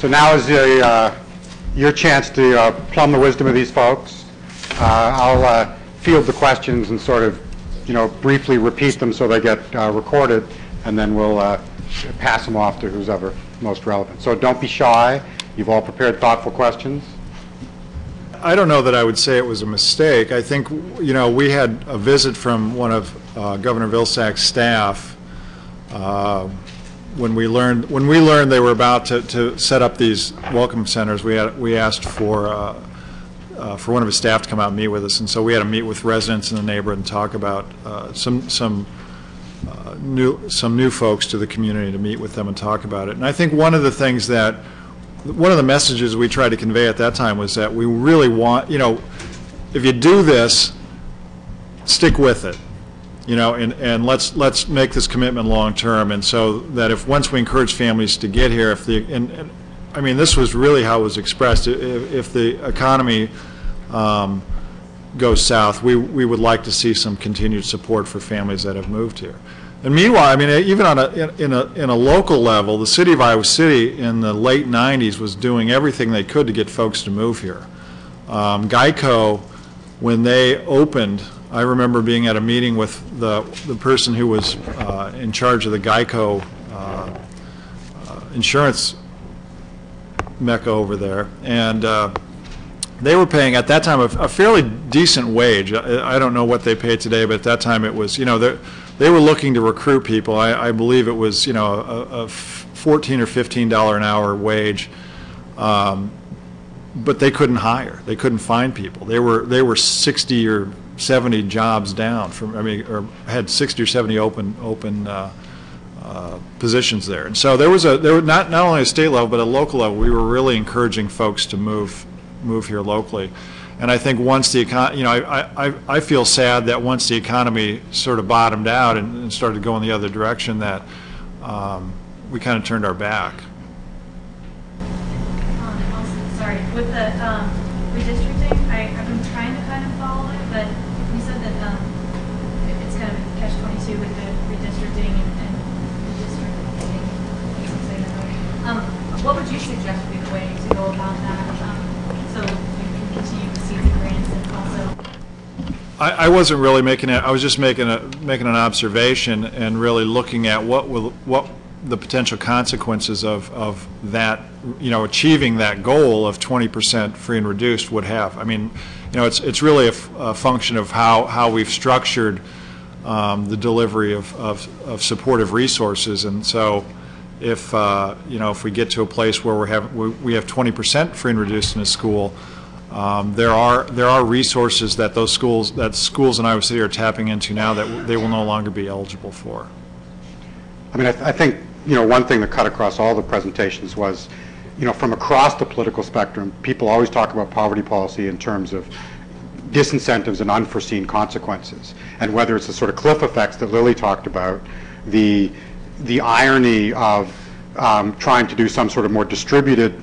So now is your chance to plumb the wisdom of these folks. I'll field the questions and sort of, briefly repeat them so they get recorded, and then we'll pass them off to who's ever most relevant. So don't be shy. You've all prepared thoughtful questions. I don't know that I would say it was a mistake. I think, we had a visit from one of Governor Vilsack's staff when we learned they were about to set up these welcome centers. We asked for one of his staff to come out and meet with us, and so we had to meet with residents in the neighborhood and talk about some new folks to the community, to meet with them and talk about it. And I think one of the messages we tried to convey at that time was that we really want, if you do this, stick with it, and let's make this commitment long term. And so that if once we encourage families to get here, I mean, this was really how it was expressed. If the economy goes south, we would like to see some continued support for families that have moved here. And meanwhile, I mean, even in a local level, the city of Iowa City in the late 90s was doing everything they could to get folks to move here. Geico, when they opened, I remember being at a meeting with the person who was in charge of the Geico insurance mecca over there, and they were paying at that time a fairly decent wage. I don't know what they pay today, but at that time it was, they were looking to recruit people. I believe it was, a $14 or $15 an hour wage, but they couldn't hire. They couldn't find people. They were 60 or 70 jobs down from, or had 60 or 70 open positions there. And so there were not only a state level but a local level. We were really encouraging folks to move here locally. And I think once the economy, I feel sad that once the economy sort of bottomed out and started going the other direction, that we kind of turned our back. Also, sorry, with the redistricting, I've been trying to kind of follow it, but you said that it's kind of a catch-22 with the redistricting and redistricting. What would you suggest would be the way to go about that? So you can continue to see the grants and also. I wasn't really making it. I was just making an observation and really looking at what the potential consequences of that, achieving that goal of 20% free and reduced would have. I mean, it's really a function of how we've structured the delivery of supportive resources, and so. If if we get to a place where we have 20% free and reduced in a school, there are resources that schools in Iowa City are tapping into now that they will no longer be eligible for. I mean, I think one thing that cut across all the presentations was, from across the political spectrum, people always talk about poverty policy in terms of disincentives and unforeseen consequences, and whether it's the sort of cliff effects that Lily talked about, the irony of trying to do some sort of more distributed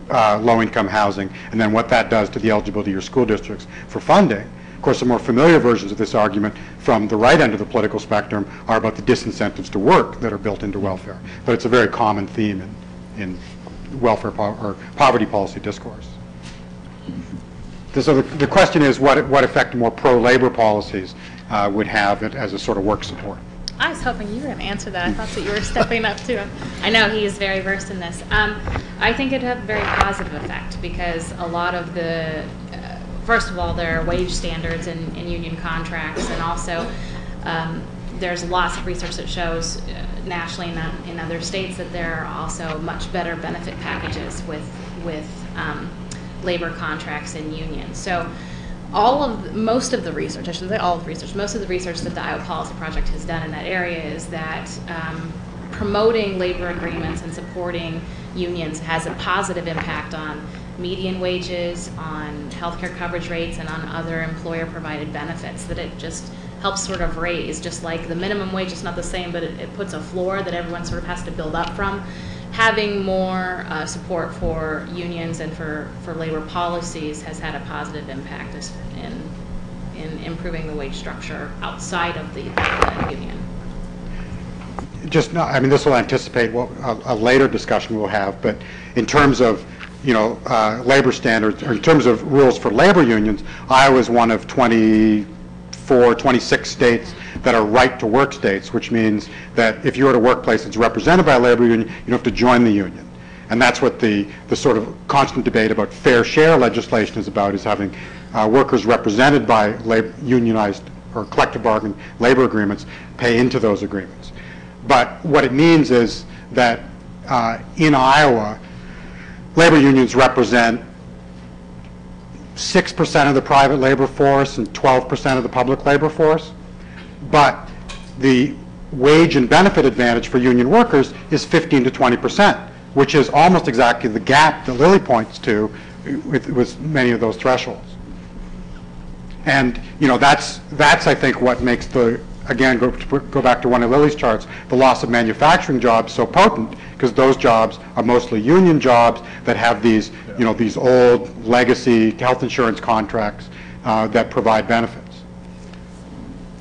low-income housing, and then what that does to the eligibility of your school districts for funding. Of course, the more familiar versions of this argument from the right end of the political spectrum are about the disincentives to work that are built into welfare. But it's a very common theme in welfare or poverty policy discourse. So the question is what effect more pro-labor policies would have as a sort of work support. I was hoping you were going to answer that. I thought that you were stepping up to him. I know he is very versed in this. I think it would have a very positive effect because a lot of the, first of all, there are wage standards in union contracts, and also there's lots of research that shows nationally and in other states that there are also much better benefit packages with labor contracts and unions. So most of the research, I shouldn't say all of the research, most of the research that the Iowa Policy Project has done in that area is that promoting labor agreements and supporting unions has a positive impact on median wages, on healthcare coverage rates, and on other employer-provided benefits, that it just helps sort of raise, just like the minimum wage is not the same, but it puts a floor that everyone sort of has to build up from. Having more support for unions and for labor policies has had a positive impact in improving the wage structure outside of the union. just not, I mean, this will anticipate what a later discussion we'll have, but in terms of, labor standards, or in terms of rules for labor unions, Iowa is one of 26 states that are right-to-work states, which means that if you're at a workplace that's represented by a labor union, you don't have to join the union. And that's what the sort of constant debate about fair share legislation is about, is having workers represented by unionized or collective bargain labor agreements pay into those agreements. But what it means is that in Iowa, labor unions represent 6% of the private labor force and 12% of the public labor force. But the wage and benefit advantage for union workers is 15 to 20%, which is almost exactly the gap that Lily points to with many of those thresholds. And that's I think what makes the, again, go back to one of Lily's charts, the loss of manufacturing jobs so potent, because those jobs are mostly union jobs that have these these old legacy health insurance contracts that provide benefits.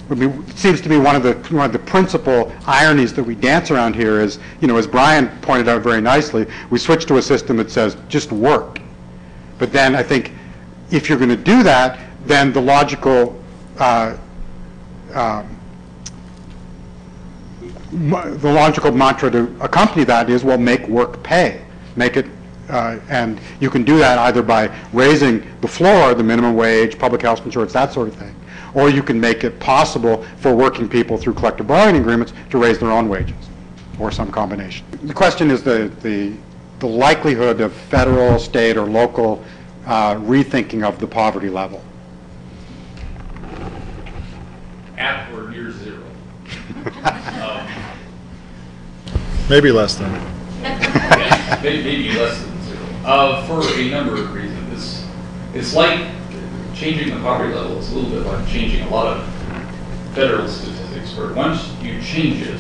I mean, it seems to me one of the principal ironies that we dance around here is, as Brian pointed out very nicely, we switch to a system that says just work. But then I think if you're going to do that, then the logical mantra to accompany that is, well, make work pay. Make it, and you can do that either by raising the floor, the minimum wage, public health insurance, that sort of thing, or you can make it possible for working people through collective bargaining agreements to raise their own wages, or some combination. The question is the likelihood of federal, state, or local rethinking of the poverty level. At or near zero. Maybe less than. Yeah, maybe less than zero. For a number of reasons. It's like changing the poverty level. It's a little bit like changing a lot of federal statistics, where once you change it,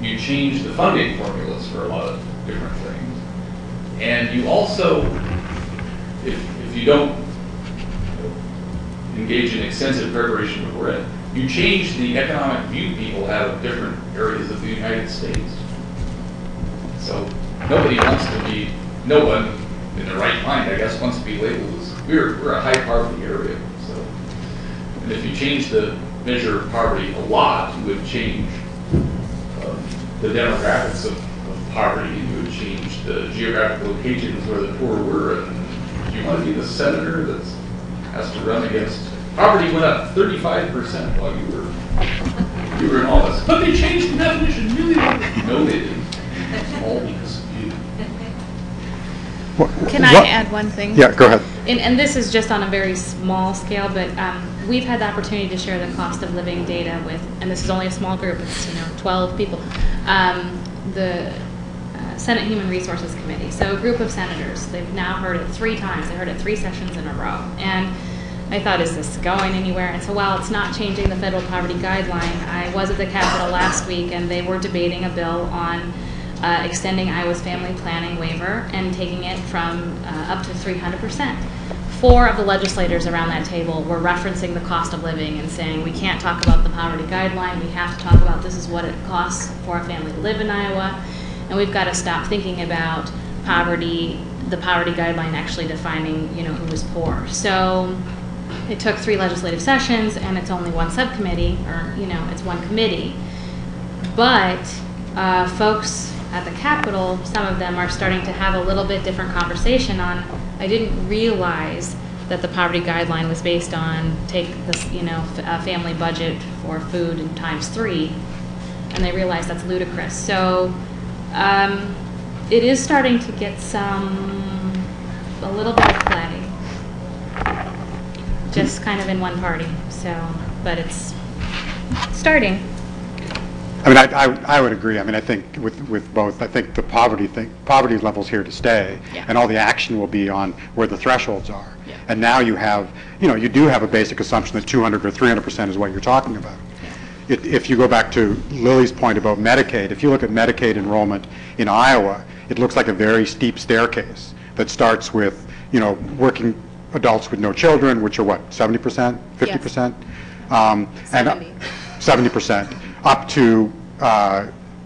you change the funding formulas for a lot of different things. And you also, if you don't engage in extensive preparation before it, you change the economic view people have of different areas of the United States. So nobody wants to be, no one in their right mind, I guess, wants to be labeled as, we're a high poverty area. So, and if you change the measure of poverty a lot, you would change the demographics of poverty, you would change the geographic locations where the poor were. And do you want to be the senator that has to run against? Poverty went up 35% while you were in office, but they changed the definition really well. No, they didn't. All because of you. Can I add one thing? Yeah, go ahead. And this is just on a very small scale, but we've had the opportunity to share the cost of living data with, and this is only a small group, it's 12 people, the Senate Human Resources Committee. So a group of senators, they've now heard it 3 times. They heard it 3 sessions in a row. And I thought, is this going anywhere? And so while it's not changing the federal poverty guideline, I was at the Capitol last week and they were debating a bill on extending Iowa's family planning waiver and taking it from up to 300%. 4 of the legislators around that table were referencing the cost of living and saying, we can't talk about the poverty guideline, we have to talk about this is what it costs for a family to live in Iowa, and we've got to stop thinking about poverty, the poverty guideline actually defining, who is poor. So it took 3 legislative sessions, and it's only 1 subcommittee, or it's 1 committee. But folks at the Capitol, some of them are starting to have a little bit different conversation on, I didn't realize that the poverty guideline was based on take this, a family budget for food and times 3, and they realize that's ludicrous. So it is starting to get a little bit of play, just kind of in one party. So, but it's starting. I mean, I would agree. I mean, I think with both, I think the poverty level's here to stay, yeah. And all the action will be on where the thresholds are. Yeah. And now you have, you do have a basic assumption that 200 or 300% is what you're talking about. Yeah. If you go back to Lily's point about Medicaid, if you look at Medicaid enrollment in Iowa, it looks like a very steep staircase that starts with, working adults with no children, which are what, 70%, 50%? Yes. 70%. up to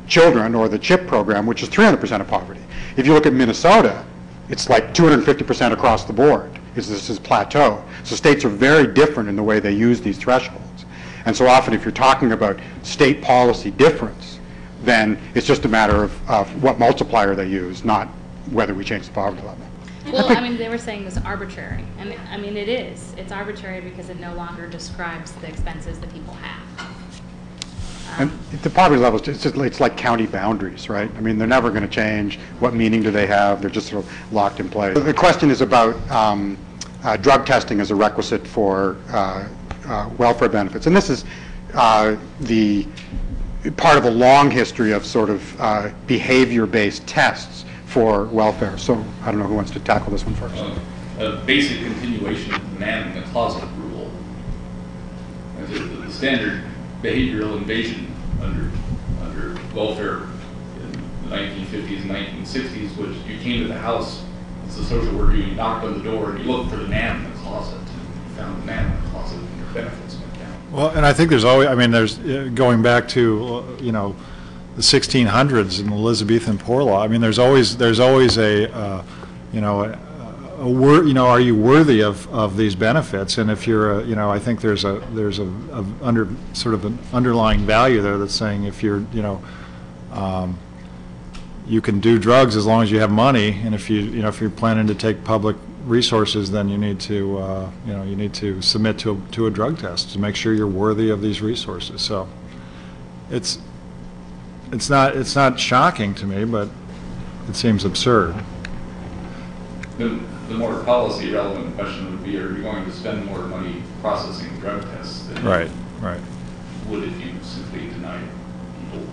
children, or the CHIP program, which is 300% of poverty. If you look at Minnesota, it's like 250% across the board. This is plateau. So states are very different in the way they use these thresholds. And so often if you're talking about state policy difference, then it's just a matter of what multiplier they use, not whether we change the poverty level. Well, I mean, they were saying it was arbitrary. And I mean, it is. It's arbitrary because it no longer describes the expenses that people have. And the poverty level, it's like county boundaries, right? I mean, they're never going to change. What meaning do they have? They're just sort of locked in place. The question is about drug testing as a requisite for welfare benefits. And this is the part of a long history of sort of behavior-based tests for welfare. So I don't know who wants to tackle this one first. A basic continuation of the man in the closet rule. The standard behavioral invasion under welfare in the 1950s and 1960s was you came to the house as a social worker, you knocked on the door, and you looked for the man in the closet. And you found the man in the closet, and your benefits went down. Well, and I think there's always, I mean, there's, going back to, you know, the 1600s and Elizabethan poor law, I mean, there's always a, you know, are you worthy of these benefits? And if you're, you know, I think there's a sort of an underlying value there that's saying if you're, you know, you can do drugs as long as you have money, and if if you're planning to take public resources, then you need to, you know, you need to submit to a drug test to make sure you're worthy of these resources. So, it's not shocking to me, but it seems absurd. The more policy relevant question would be, are you going to spend more money processing drug tests than Right. would if you simply denied people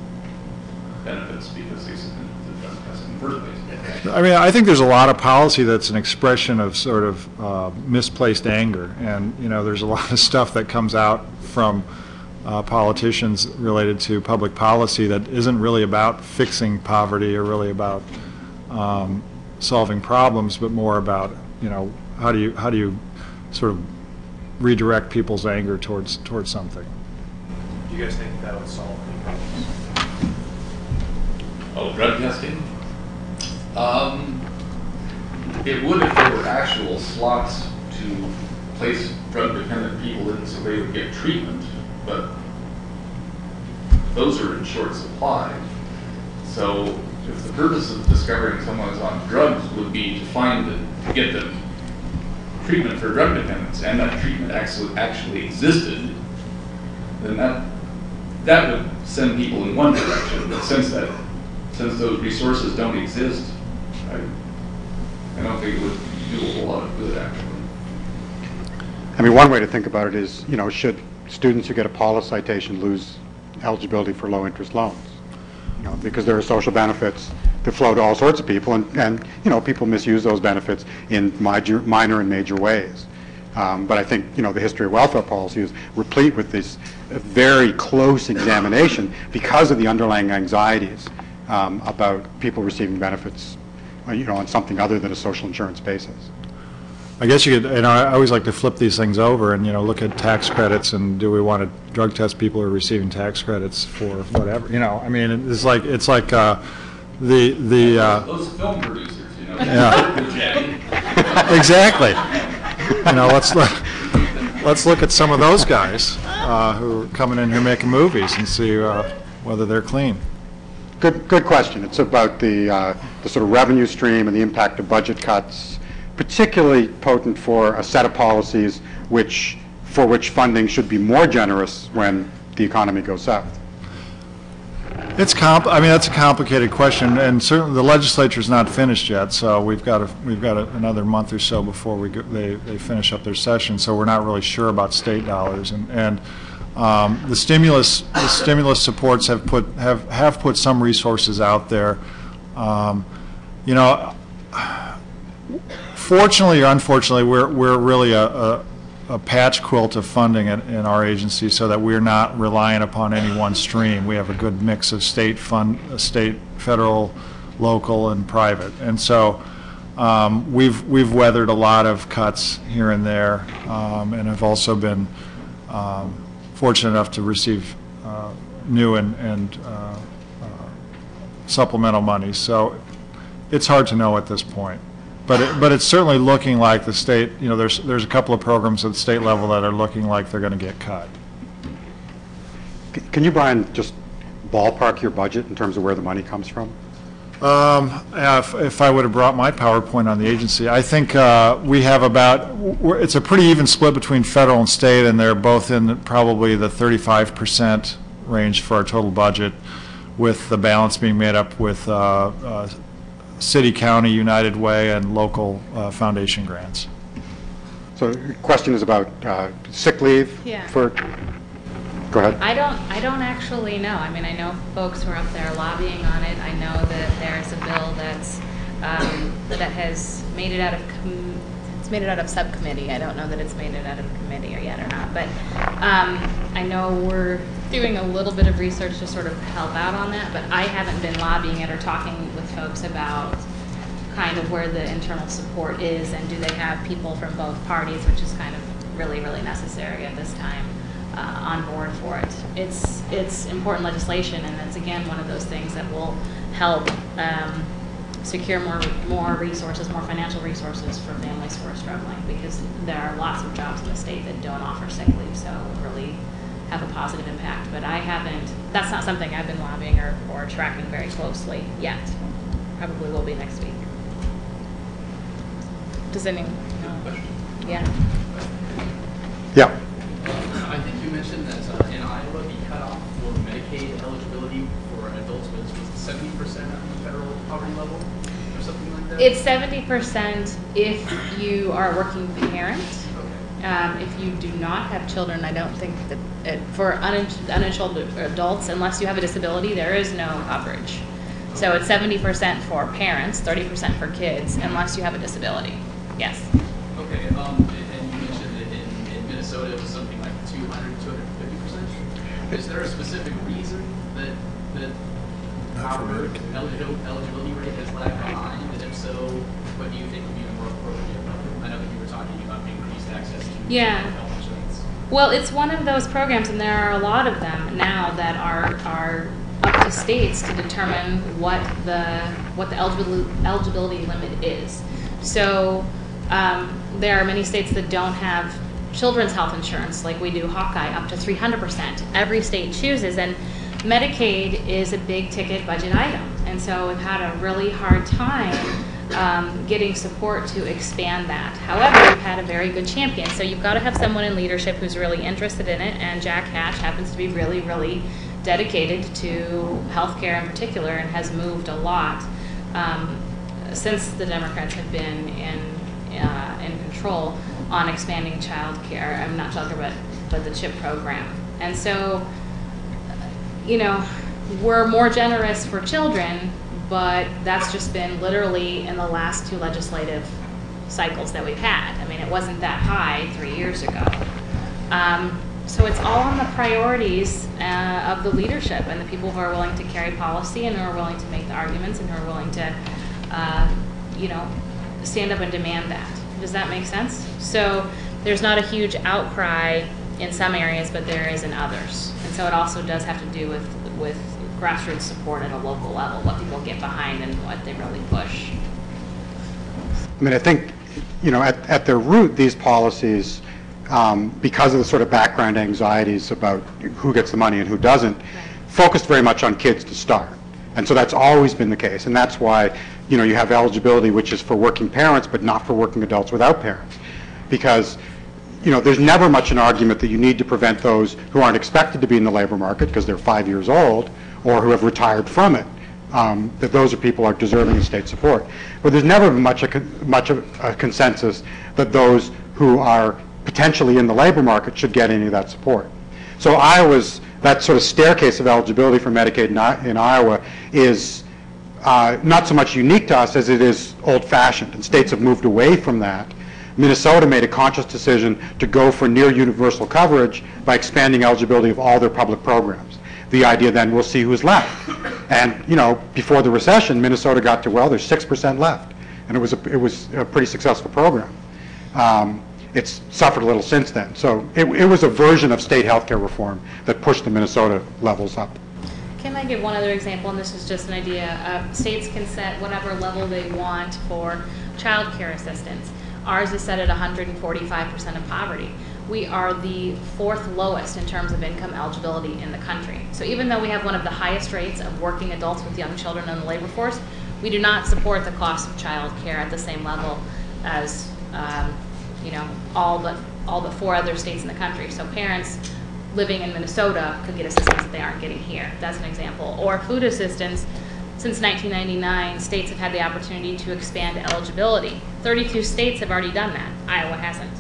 benefits because they submitted the drug test in the first place? I mean, I think there's a lot of policy that's an expression of sort of misplaced anger, and you know, there's a lot of stuff that comes out from politicians related to public policy that isn't really about fixing poverty or really about solving problems, but more about, you know, how do you sort of redirect people's anger towards something. Do you guys think that would solve any problems? Oh, drug testing? It would if there were actual slots to place drug-dependent people in so they would get treatment, but those are in short supply. So if the purpose of discovering someone is on drugs would be to get them treatment for drug dependence, and that treatment actually existed, then that would send people in one direction. But since those resources don't exist, I don't think it would do a whole lot of good, actually. I mean, one way to think about it is, you know, should students who get a Paula citation lose eligibility for low-interest loans? You know, because there are social benefits that flow to all sorts of people, and you know, people misuse those benefits in minor and major ways. But I think, you know, the history of welfare policy is replete with this very close examination because of the underlying anxieties about people receiving benefits, you know, on something other than a social insurance basis. I guess you could, and I always like to flip these things over and, you know, look at tax credits, and do we want to drug test people who are receiving tax credits for whatever, you know, I mean, it's like those film producers, you know, yeah. Exactly. You know, let's look at some of those guys who are coming in here making movies and see whether they're clean. Good question. It's about the sort of revenue stream and the impact of budget cuts, particularly potent for a set of policies for which funding should be more generous when the economy goes south. I mean, that's a complicated question, and certainly the legislature's not finished yet. So we've got another month or so before they finish up their session. So we're not really sure about state dollars, and the stimulus supports have put some resources out there. You know, fortunately or unfortunately, we're really a patch quilt of funding in our agency, so that we're not reliant upon any one stream. We have a good mix of state, federal, local, and private, and so we've weathered a lot of cuts here and there, and have also been fortunate enough to receive new and supplemental money. So it's hard to know at this point. But it's certainly looking like the state, you know, there's a couple of programs at the state level that are looking like they're going to get cut. Can you, Brian, just ballpark your budget in terms of where the money comes from? If I would have brought my PowerPoint on the agency, I think we have it's a pretty even split between federal and state, and they're both in probably the 35% range for our total budget, with the balance being made up with city, county, United Way, and local foundation grants. So the question is about sick leave Yeah. for, go ahead. I don't actually know. I mean, I know folks who are up there lobbying on it. I know that there's a bill that has made it out of it's made it out of subcommittee. I don't know that it's made it out of committee or yet or not. But I know we're doing a little bit of research to sort of help out on that. But I haven't been lobbying it or talking with folks about kind of where the internal support is, and do they have people from both parties, which is kind of really, really necessary at this time. On board for it. It's important legislation, and it's again one of those things that will help secure more resources, more financial resources for families who are struggling, because there are lots of jobs in the state that don't offer sick leave, so it would really have a positive impact. But that's not something I've been lobbying or tracking very closely yet. Probably will be next week. Does anyone know? Yeah. Yeah. I think you mentioned that in Iowa, the cutoff for Medicaid eligibility for adults was 70% of the federal poverty level, or something like that? It's 70% if you are a working parent. Okay. If you do not have children, I don't think that for uninsured adults, unless you have a disability, there is no coverage. So it's 70% for parents, 30% for kids, unless you have a disability. Yes. Okay. And you mentioned that in Minnesota it was something like 250%. Is there a specific reason that our eligibility rate has lagged behind? And if so, what do you think would be a more appropriate number? I know that you were talking about increased access to health insurance. Well, it's one of those programs, and there are a lot of them now that are up to states to determine what the eligibility limit is. So there are many states that don't have children's health insurance like we do Hawkeye, up to 300%. Every state chooses, and Medicaid is a big ticket budget item, and so we've had a really hard time getting support to expand that. However, we've had a very good champion, so you've got to have someone in leadership who's really interested in it, and Jack Hatch happens to be really, really dedicated to healthcare in particular, and has moved a lot since the Democrats have been in control on expanding child care. I'm not talking about the CHIP program. And so, you know, we're more generous for children, but that's just been literally in the last 2 legislative cycles that we've had. I mean, it wasn't that high 3 years ago. So it's all on the priorities of the leadership and the people who are willing to carry policy and who are willing to make the arguments and who are willing to, you know, stand up and demand that. Does that make sense? So there's not a huge outcry in some areas, but there is in others. And so it also does have to do with grassroots support at a local level, what people get behind and what they really push. I mean, I think, you know, at their root, these policies, because of the sort of background anxieties about who gets the money and who doesn't, focused very much on kids to start. And so that's always been the case. And that's why, you know, you have eligibility, which is for working parents, but not for working adults without parents. Because, you know, there's never much an argument that you need to prevent those who aren't expected to be in the labor market because they're 5 years old or who have retired from it, that those are people are deserving of state support. But there's never much of a consensus that those who are potentially in the labor market should get any of that support. So that sort of staircase of eligibility for Medicaid in Iowa is not so much unique to us as it is old-fashioned, and states have moved away from that. Minnesota made a conscious decision to go for near universal coverage by expanding eligibility of all their public programs. The idea then, we'll see who's left. And, you know, before the recession, Minnesota got to, well, there's 6% left. And it was a pretty successful program. it's suffered a little since then. So it was a version of state healthcare reform that pushed the Minnesota levels up. Can I give one other example, and this is just an idea. States can set whatever level they want for child care assistance. Ours is set at 145% of poverty. We are the 4th lowest in terms of income eligibility in the country. So even though we have one of the highest rates of working adults with young children in the labor force, we do not support the cost of child care at the same level as all but 4 other states in the country. So parents living in Minnesota could get assistance that they aren't getting here. That's an example. Or food assistance. Since 1999, states have had the opportunity to expand eligibility. 32 states have already done that. Iowa hasn't.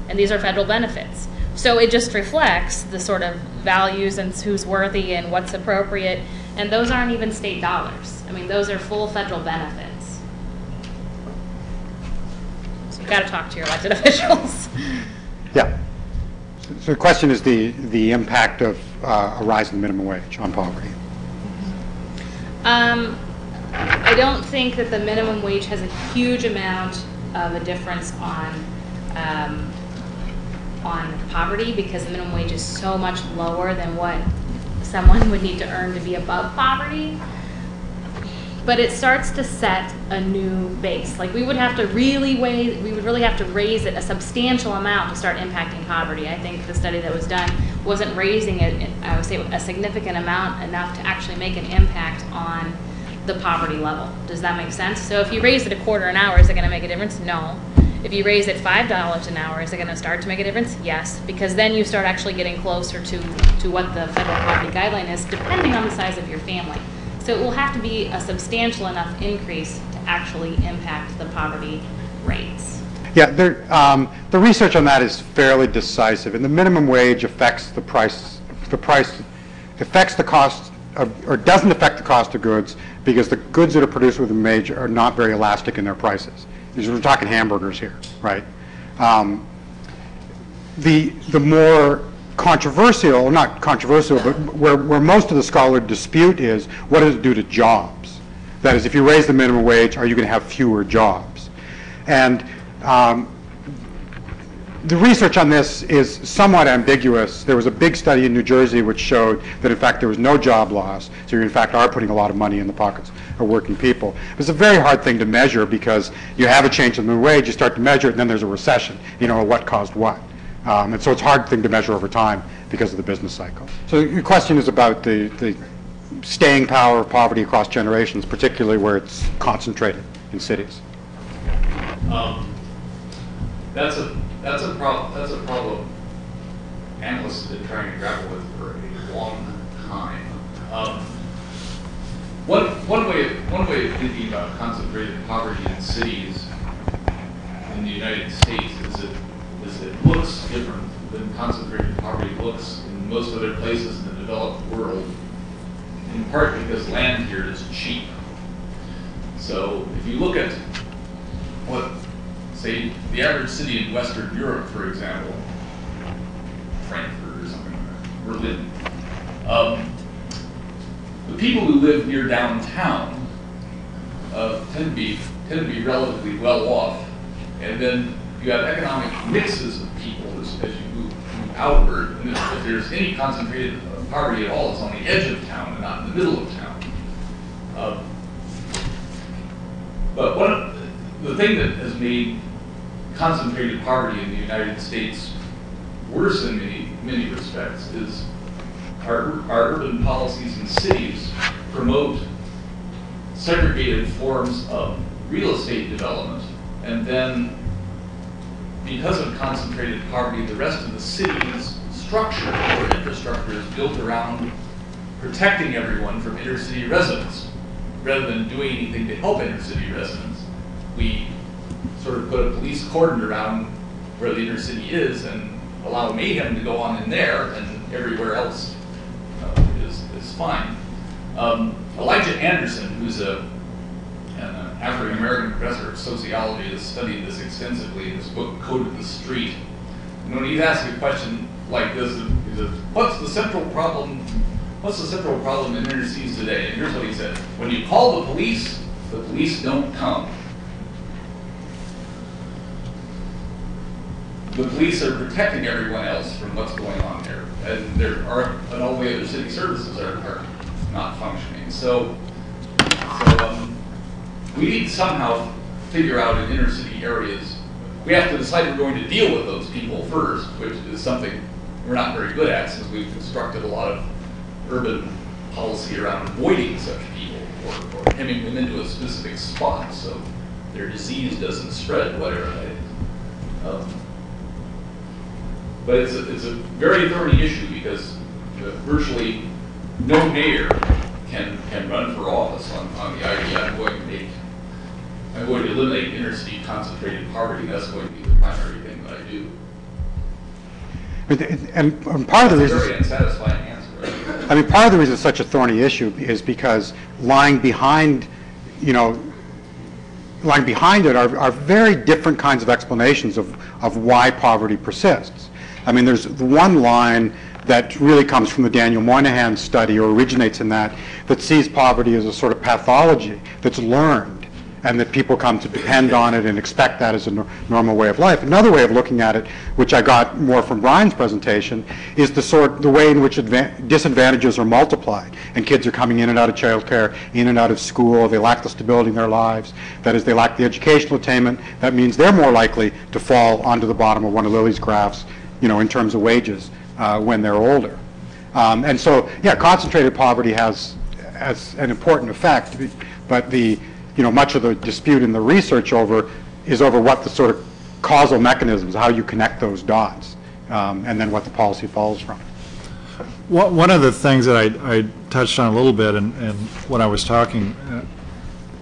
And these are federal benefits. So it just reflects the sort of values and who's worthy and what's appropriate. And those aren't even state dollars. I mean, those are full federal benefits. So you've got to talk to your elected officials. Yeah. So the question is the impact of a rise in the minimum wage on poverty. I don't think that the minimum wage has a huge amount of a difference on poverty, because the minimum wage is so much lower than what someone would need to earn to be above poverty. But it starts to set a new base. Like we would really have to raise it a substantial amount to start impacting poverty. I think the study that was done wasn't raising it, I would say, a significant amount enough to actually make an impact on the poverty level. Does that make sense? So if you raise it a quarter an hour, is it going to make a difference? No. If you raise it $5 an hour, is it going to start to make a difference? Yes, because then you start actually getting closer to what the federal poverty guideline is, depending on the size of your family. So it will have to be a substantial enough increase to actually impact the poverty rates. Yeah, the research on that is fairly decisive, and the minimum wage affects the price affects the cost of, or doesn't affect the cost of goods, because the goods that are produced with the wage are not very elastic in their prices. We're talking hamburgers here, right? The more controversial, not controversial, but where most of the scholar dispute is, what does it do to jobs? That is, if you raise the minimum wage, are you going to have fewer jobs? And the research on this is somewhat ambiguous. There was a big study in New Jersey which showed that, in fact, there was no job loss. So you, in fact, are putting a lot of money in the pockets of working people. It's a very hard thing to measure, because you have a change in the wage, you start to measure it, and then there's a recession. What caused what? And so it's a hard thing to measure over time because of the business cycle. So your question is about the staying power of poverty across generations, particularly where it's concentrated in cities. That's a problem analysts have been trying to grapple with for a long time. One way of thinking about concentrated poverty in cities in the United States is it looks different than concentrated poverty looks in most other places in the developed world, in part because land here is cheap. So if you look at what, say, the average city in Western Europe, for example, Frankfurt or something like that, Berlin, the people who live near downtown tend to be relatively well off, and then you have economic mixes of people as you move outward, and if there's any concentrated poverty at all, it's on the edge of town and not in the middle of town. But the thing that has made concentrated poverty in the United States worse in many respects is our urban policies in cities promote segregated forms of real estate development, and then because of concentrated poverty, the rest of the city's structure or infrastructure is built around protecting everyone from inner city residents. Rather than doing anything to help inner city residents, we sort of put a police cordon around where the inner city is and allow mayhem to go on in there, and everywhere else is fine. Elijah Anderson, who's an African-American professor of sociology, has studied this extensively in his book, Code of the Street. And when he's asked a question like this, he says, what's the central problem in inner cities today? And here's what he said: when you call the police don't come. the police are protecting everyone else from what's going on there, and all the other city services are not functioning. So we need to somehow figure out in inner city areas. We have to decide we're going to deal with those people first, which is something we're not very good at, since we've constructed a lot of urban policy around avoiding such people or hemming them into a specific spot so their disease doesn't spread, whatever that is. But it's a very thorny issue because virtually no mayor can run for office on the idea I'm going to eliminate inner city concentrated poverty. That's going to be the primary thing that I do. And part of the reason, very unsatisfying answer. Right? I mean, part of the reason it's such a thorny issue is because lying behind it are very different kinds of explanations of why poverty persists. I mean, there's one line that really comes from the Daniel Moynihan study, or originates in that sees poverty as a sort of pathology that's learned, and that people come to depend on it and expect that as a normal way of life. Another way of looking at it, which I got more from Brian's presentation, is the way in which disadvantages are multiplied, and kids are coming in and out of childcare, in and out of school. They lack the stability in their lives. That is, they lack the educational attainment. That means they're more likely to fall onto the bottom of one of Lily's graphs, in terms of wages when they're older. And so, yeah, concentrated poverty has an important effect, but much of the dispute in the research is over what the sort of causal mechanisms, how you connect those dots, and then what the policy follows from. One of the things that I touched on a little bit, and when I was talking,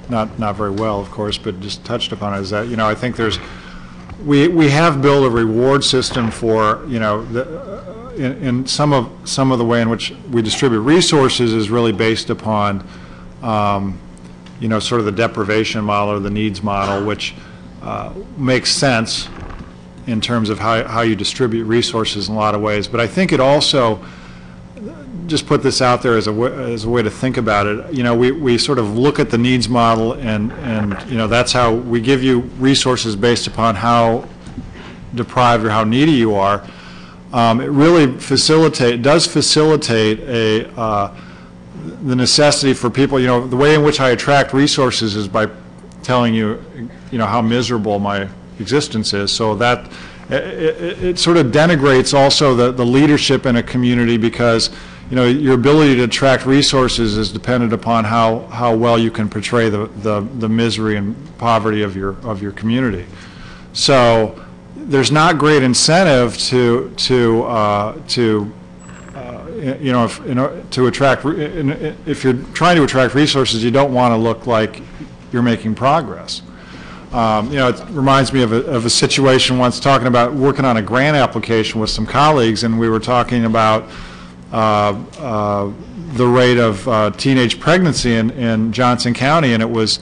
not very well, of course, but just touched upon it, is that I think we have built a reward system for in some of the way in which we distribute resources is really based upon sort of the deprivation model or the needs model, which makes sense in terms of how you distribute resources in a lot of ways. But I think it also, just put this out there as a way to think about it, we sort of look at the needs model and that's how we give you resources based upon how deprived or how needy you are. It really does facilitate the necessity for people, the way in which I attract resources is by telling you, how miserable my existence is. So that it sort of denigrates also the leadership in a community, because your ability to attract resources is dependent upon how well you can portray the misery and poverty of your community. So there's not great incentive to attract. If you're trying to attract resources, you don't want to look like you're making progress. It reminds me of a situation once, talking about working on a grant application with some colleagues, and we were talking about the rate of teenage pregnancy in Johnson County, and it was,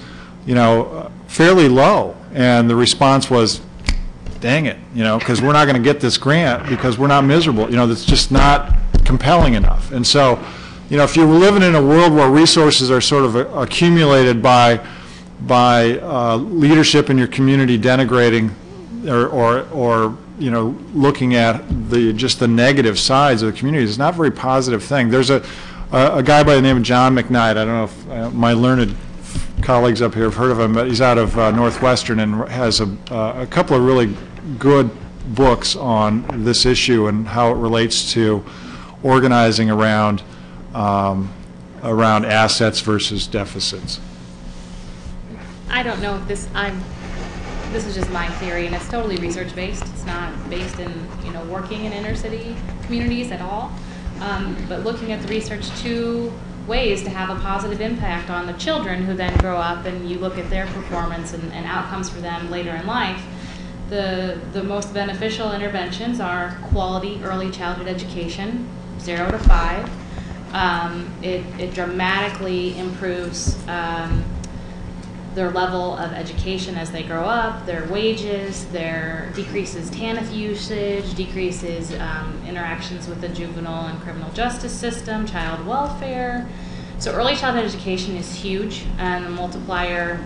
fairly low. And the response was, dang it, because we're not going to get this grant because we're not miserable. That's just not compelling enough. And so, if you're living in a world where resources are sort of accumulated by leadership in your community denigrating or looking at just the negative sides of the community, is not a very positive thing. There's a guy by the name of John McKnight. I don't know if my learned colleagues up here have heard of him, but he's out of Northwestern and has a couple of really good books on this issue and how it relates to organizing around assets versus deficits. I don't know if this is just my theory, and it's totally research based. It's not based in working in inner city communities at all. But looking at the research, two ways to have a positive impact on the children who then grow up, and you look at their performance and outcomes for them later in life. The most beneficial interventions are quality early childhood education, 0 to 5. It dramatically improves their level of education as they grow up, their wages, decreases TANF usage, decreases interactions with the juvenile and criminal justice system, child welfare. So early childhood education is huge, and the multiplier,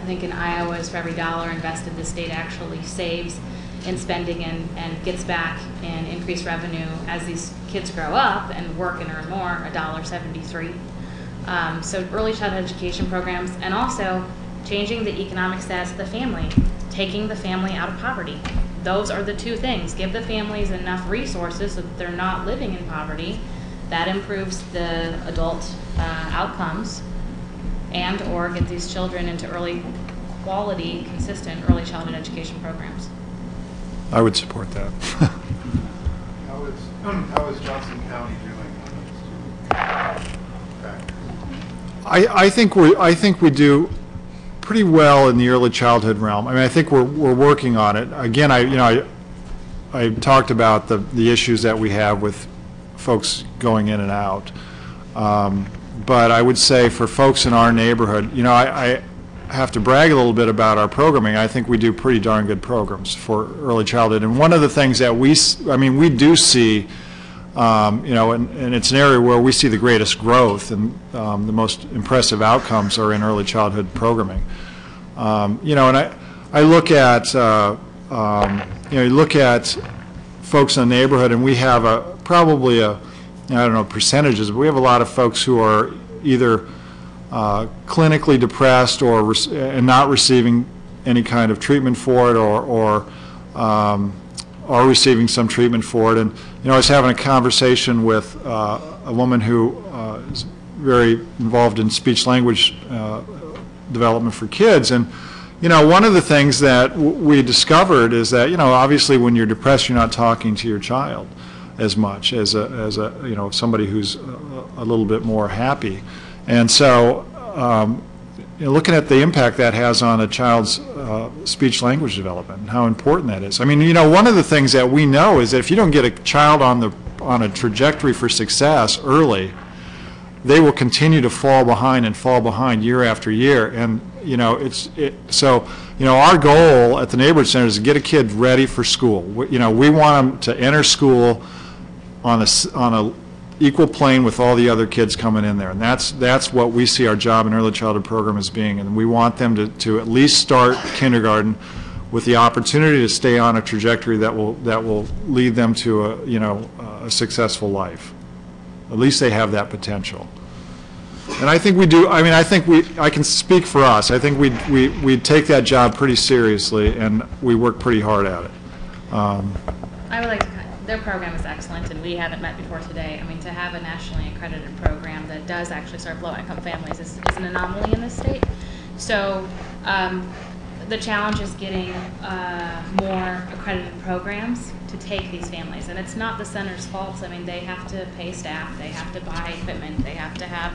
I think in Iowa, is for every $1 invested, the state actually saves in spending and gets back in increased revenue as these kids grow up and work and earn more, $1.73. So early childhood education programs, and also changing the economic status of the family, taking the family out of poverty. Those are the two things. Give the families enough resources so that they're not living in poverty. That improves the adult outcomes, and or get these children into early quality, consistent early childhood education programs. I would support that. How is Johnson County doing on those two factors? I think we do pretty well in the early childhood realm. I mean, I think we're working on it. Again, I talked about the issues that we have with folks going in and out. But I would say for folks in our neighborhood, I have to brag a little bit about our programming. I think we do pretty darn good programs for early childhood. And one of the things that we do see, and it's an area where we see the greatest growth and the most impressive outcomes are in early childhood programming. And I look at, you look at folks in the neighborhood, and we have probably I don't know percentages, but we have a lot of folks who are either clinically depressed or and not receiving any kind of treatment for it, or are receiving some treatment for it. And I was having a conversation with a woman who is very involved in speech language development for kids, and one of the things that we discovered is that obviously when you're depressed, you're not talking to your child as much as somebody who's a little bit more happy. And so looking at the impact that has on a child's speech language development and how important that is. I mean, one of the things that we know is that if you don't get a child on a trajectory for success early, they will continue to fall behind year after year. And so our goal at the neighborhood center is to get a kid ready for school. We want them to enter school on a equal plane with all the other kids coming in there, and that's what we see our job in early childhood program as being. And we want them to at least start kindergarten with the opportunity to stay on a trajectory that will lead them to a successful life. At least they have that potential. And I think we do. I mean, I can speak for us. I think we take that job pretty seriously, and we work pretty hard at it. I would like to. Their program is excellent, and we haven't met before today. I mean, to have a nationally accredited program that does actually serve low-income families is an anomaly in this state. So the challenge is getting more accredited programs to take these families, and it's not the center's fault. I mean, they have to pay staff, they have to buy equipment, they have to have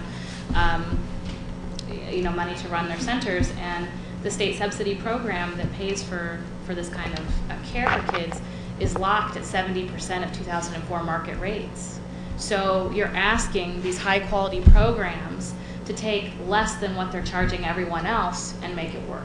money to run their centers, and the state subsidy program that pays for this kind of care for kids is locked at 70% of 2004 market rates. So you're asking these high-quality programs to take less than what they're charging everyone else and make it work.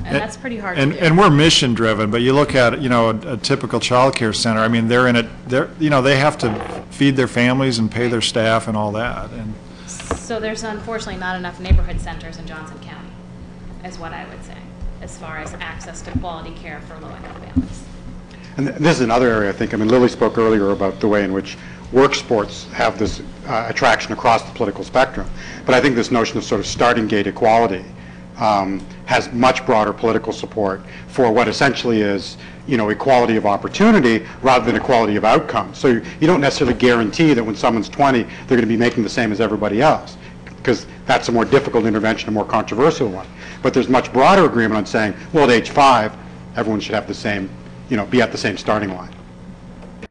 And that's pretty hard to do. And we're mission driven, but you look at a typical child care center. I mean, they're in it. They have to feed their families and pay their staff and all that. And so there's unfortunately not enough neighborhood centers in Johnson County, is what I would say, as far as access to quality care for low-income families. And this is another area, I think. I mean, Lily spoke earlier about the way in which work sports have this attraction across the political spectrum. But I think this notion of sort of starting gate equality has much broader political support for what essentially is, equality of opportunity rather than equality of outcome. So you don't necessarily guarantee that when someone's 20, they're going to be making the same as everybody else, because that's a more difficult intervention, a more controversial one. But there's much broader agreement on saying, well, at age 5, everyone should have the same, be at the same starting line.